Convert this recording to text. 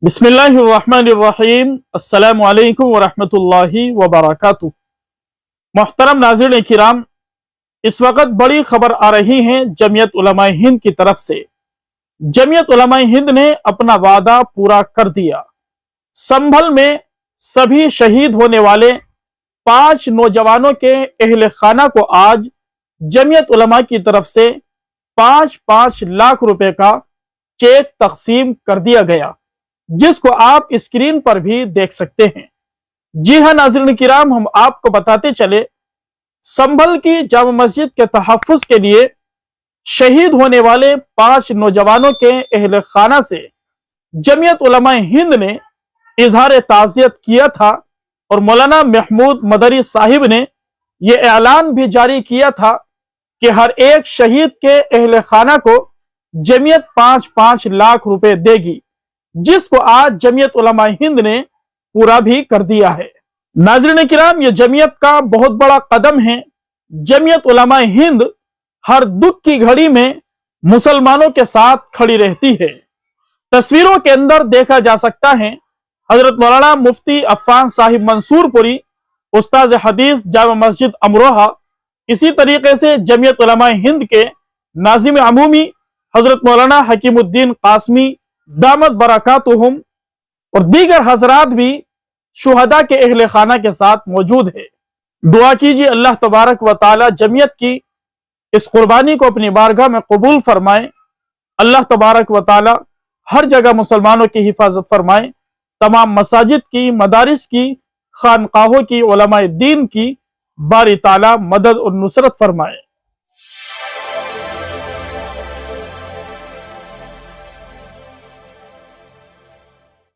बिस्मिल्लाहिर्रहमानिर्रहीम। अस्सलामु अलैकुम वरहमतुल्लाहि वबरकातुहू। मोहतरम नाज़रीन किराम, इस वक्त बड़ी खबर आ रही है जमीयत उलमाए हिंद की तरफ से। जमीयत उलमाए हिंद ने अपना वादा पूरा कर दिया। संभल में सभी शहीद होने वाले 5 नौजवानों के अहले खाना को आज जमीयत उलमा की तरफ से 5-5 लाख रुपए का चेक तकसीम कर दिया गया, जिसको आप स्क्रीन पर भी देख सकते हैं। जी हां नाज़रीन किराम, हम आपको बताते चले, संभल की जामा मस्जिद के तहफ्फुज के लिए शहीद होने वाले 5 नौजवानों के अहले खाना से जमीयत उलमाए हिंद ने इजहार ताज़ियत किया था और मौलाना महमूद मदरी साहिब ने यह ऐलान भी जारी किया था कि हर एक शहीद के अहले खाना को जमीयत 5-5 लाख रुपए देगी, जिसको आज जमीयत उलमाए हिंद ने पूरा भी कर दिया है। नाज़रीन किराम, ये जमीयत का बहुत बड़ा कदम है। जमीयत उलमाए हिंद हर दुख की घड़ी में मुसलमानों के साथ खड़ी रहती है। तस्वीरों के अंदर देखा जा सकता है हजरत मौलाना मुफ्ती अफ़ान साहिब मंसूरपुरी, उस्ताद हदीस जामा मस्जिद अमरोहा, इसी तरीके से जमीयत उलमाए हिंद के नाज़िम अमूमी हजरत मौलाना हकीमुद्दीन कासमी दामत बरकातुहुम और दीगर हजरात भी शुहदा के अहले खाना के साथ मौजूद है। दुआ कीजिए अल्लाह तबारक व ताला जमीयत की इस कुर्बानी को अपनी बारगाह में कबूल फरमाए। अल्लाह तबारक व ताला हर जगह मुसलमानों की हिफाजत फरमाए। तमाम मसाजिद की, मदारिस की, खानकाहों की, उलमाए दीन की बारी ताला मदद और नुसरत फरमाए।